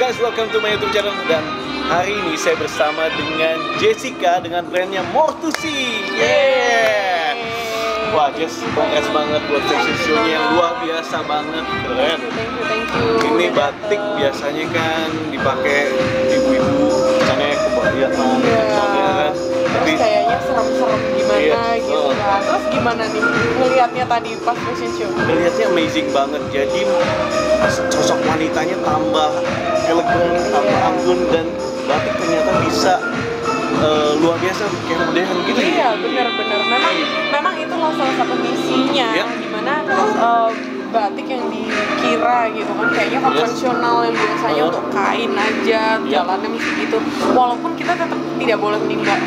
guys, welcome to my YouTube channel. Dan hari ini saya bersama dengan Jessica dengan brandnya Mortusi. Yeah. Wah, Jess, kongres banget buat fashion show-nya yang luar biasa banget, keren. Thank you. Ini batik biasanya kan dipakai ibu-ibu, misalnya kebayang soalnya kan. Tapi kayaknya serem-serem gimana gitu kan. Terus gimana nih ngelihatnya tadi pas fashion show? Ngelihatnya amazing banget. Jadi sosok wanitanya tambah elegan, tambah anggun, dan batik ternyata bisa luar biasa kayak modern gitu. Iya, benar-benar. Memang itu loh salah satu misinya, dimana batik yang dikira gitu kan kayaknya konvensional yang biasanya untuk kain aja, jalannya mesti gitu. Walaupun kita tetap tidak boleh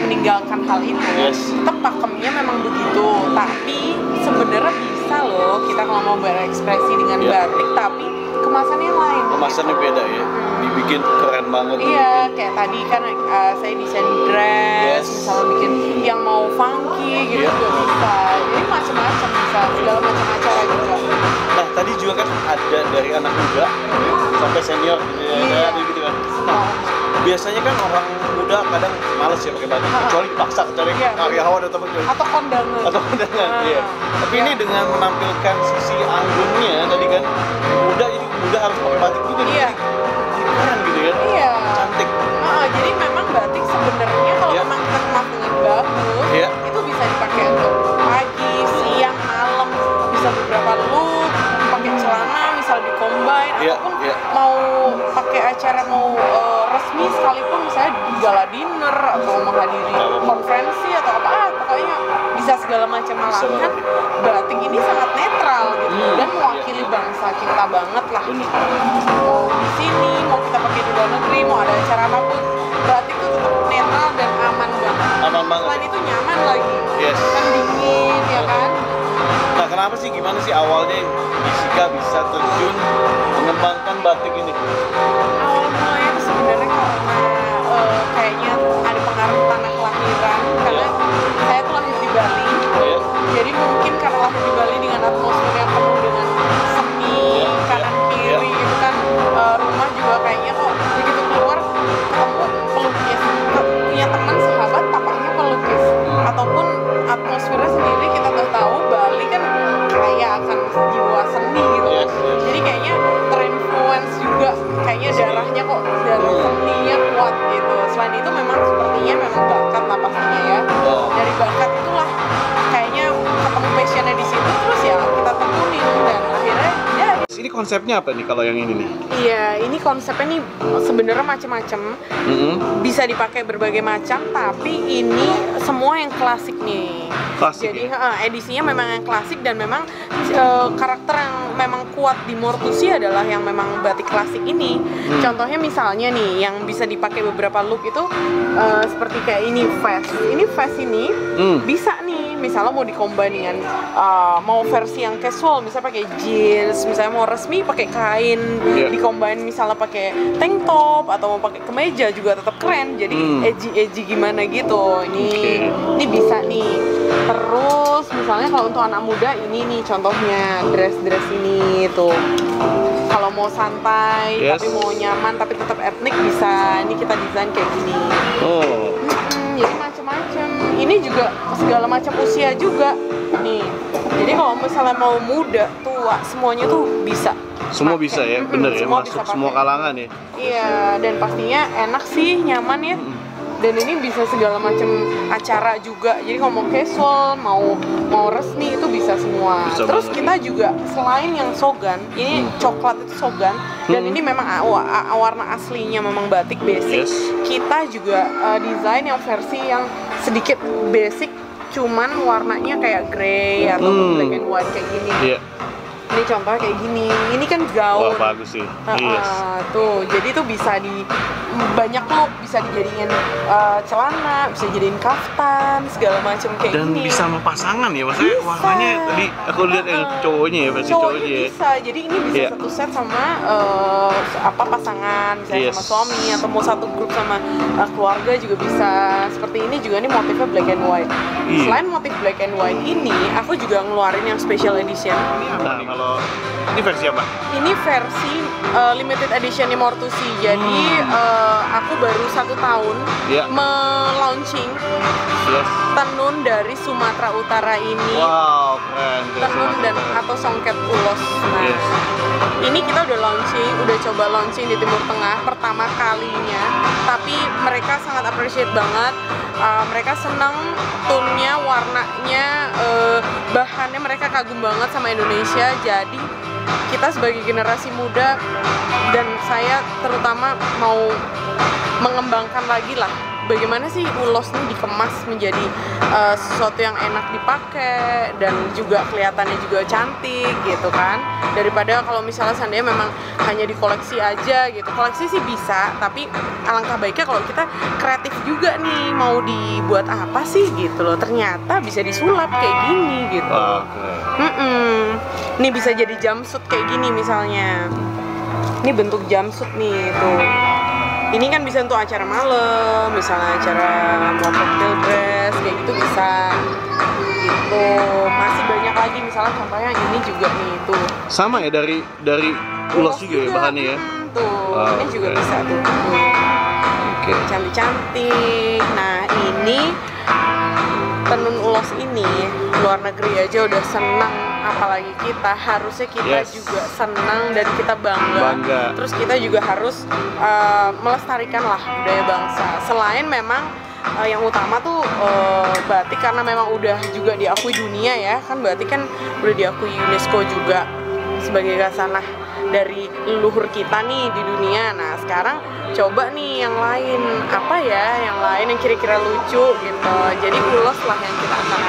meninggalkan hal itu, tetap pakemnya memang begitu. Tapi sebenarnya bisa loh kita kalau mau berekspresi dengan batik, tapi kemasannya lain. Kemasannya beda ya, dibikin keren banget. Iya, kayak tadi kan saya desain dress, misalnya bikin yang mau funky gitu juga bisa. Jadi macam-macam bisa, segala macam acara juga. Nah, tadi juga kan ada dari anak muda sampai senior gitu kan. Nah, biasanya kan orang muda kadang males ya pakai batik, kecuali dipaksa, kecuali karyawan atau kondangan. Iya. Tapi ini dengan menampilkan sisi anggungnya tadi kan muda, jadi muda harus pakai batik juga. Iya. Keren gitu ya. Iya. Cantik. Jadi memang batik sebenarnya kalau memang kita kemas dengan bagus, itu bisa dipakai untuk pagi, siang, malam, bisa beberapa look, pakai celana, misal di combine, ataupun mau pakai acara mau resmi sekalipun, misalnya di gala dinner atau menghadiri konferensi atau apa, pokoknya bisa segala macam. Malahan batik ini sangat netral gitu dan mewakili bangsa kita banget lah. Mau di sini, mau kita pakai di luar negeri, mau ada acara apapun, batik itu tetap netral dan aman banget. Selain itu nyaman lagi, kan dingin ya kan. Nah, kenapa sih, gimana sih awalnya Jessica bisa terjun mengembangkan batik ini? Awal mulanya itu sebenarnya karena kayaknya ada pengaruh tanah kelahiran, karena saya tuh lahir di Bali. Jadi mungkin karena lahir di Bali dengan atmosfer yang penuh dengan seni, kanan kiri itu kan, rumah juga kayaknya kok begitu keluar ketemu pelukis, punya teman sahabat papahnya pelukis, ataupun atmosfernya sendiri kita udah tahu Bali kan kaya akan jiwa seni gitu kan. Jadi kayaknya terinfluence juga, kayaknya darahnya kok darah seninya kuat gitu. Selain itu memang sepertinya memang bakat lah pastinya ya. Dari bakat itulah kayaknya ketemu passionnya di situ, terus ya kita tekunin dan akhirnya ya. Ini konsepnya apa nih kalau yang ini nih? Iya, ini konsepnya nih sebenarnya macam-macam. Bisa dipakai berbagai macam, tapi ini semua yang klasik nih. Klasik. Jadi edisinya memang yang klasik, dan memang karakter yang memang kuat di Mortusi adalah yang memang batik klasik ini. Contohnya misalnya nih yang bisa dipakai beberapa look itu seperti kayak ini vest. Ini vest ini bisa nih, misalnya mau dikombin dengan mau versi yang casual, misalnya pakai jeans, misalnya mau resmi pakai kain, dikombin misalnya pakai tank top atau mau pakai kemeja juga tetap keren. Jadi edgy gimana gitu. Ini bisa nih. Terus misalnya kalau untuk anak muda ini nih contohnya dress ini tuh. Kalau mau santai tapi mau nyaman tapi tetap etnik bisa. Ini kita desain kayak gini. Jadi macam-macam. Ini juga segala macam usia juga nih. Jadi kalau misalnya mau muda, tua, semuanya tuh bisa. Semua bisa ya, bener ya, masuk semua kalangan ya. Iya, dan pastinya enak sih, nyaman ya. Dan ini bisa segala macam acara juga. Jadi kalau mau casual, mau resmi itu bisa semua. Terus kita juga selain yang sogan, ini coklat itu sogan, dan ini memang warna aslinya memang batik basic. Kita juga desain yang versi yang sedikit basic, cuman warnanya kayak grey atau black and white kayak gini. Ini contohnya kayak gini, ini kan gaun. Wah, bagus sih. Tuh, jadi tuh bisa di banyak look, bisa dijadiin celana, bisa jadiin kaftan, segala macam kayak dan gini. Dan bisa sama pasangan ya, maksudnya warnanya tadi aku lihat yang cowoknya ya, versi cowoknya ya. Bisa, jadi ini bisa satu set sama pasangan, misalnya sama suami, atau mau satu grup sama keluarga juga bisa. Seperti ini juga, nih motifnya black and white. Selain motif black and white ini, aku juga ngeluarin yang special edition. Nah, kalau Ini versi apa? Ini versi limited edition Mortusi. Jadi aku baru 1 tahun melaunching tenun dari Sumatera Utara ini. Wow, keren. Tenun dan atau songket ulos. Nah, ini kita udah launching, udah coba launching di Timur Tengah pertama kalinya. Tapi mereka sangat appreciate banget. Mereka senang tone-nya, warnanya, bahannya, mereka kagum banget sama Indonesia. Jadi kita sebagai generasi muda dan saya terutama mau mengembangkan lagi lah bagaimana sih ulos ini dikemas menjadi sesuatu yang enak dipakai dan juga kelihatannya juga cantik gitu kan, daripada kalau misalnya seandainya memang hanya dikoleksi aja gitu. Koleksi sih bisa, tapi alangkah baiknya kalau kita kreatif juga nih, mau dibuat apa sih gitu loh, ternyata bisa disulap kayak gini gitu. Ini bisa jadi jumpsuit kayak gini misalnya, ini bentuk jumpsuit nih tuh. Ini kan bisa untuk acara malam, misalnya acara mau cocktail dress, kayak gitu bisa gitu. Masih banyak lagi, misalnya contohnya ini juga nih tuh. Sama ya, dari ulos juga ya bahannya ya? Tuh, ini juga bisa tuh. Cantik-cantik. Nah ini tenun ulos ini luar negeri aja udah senang, apalagi kita, harusnya kita juga senang dan kita bangga. Terus kita juga harus melestarikan lah budaya bangsa. Selain memang yang utama tuh batik, karena memang udah juga diakui dunia ya kan, batik kan udah diakui UNESCO juga sebagai khasanah dari leluhur kita nih di dunia. Nah sekarang coba nih yang lain, apa ya yang lain yang kira-kira lucu gitu. Jadi ulos lah yang kita akan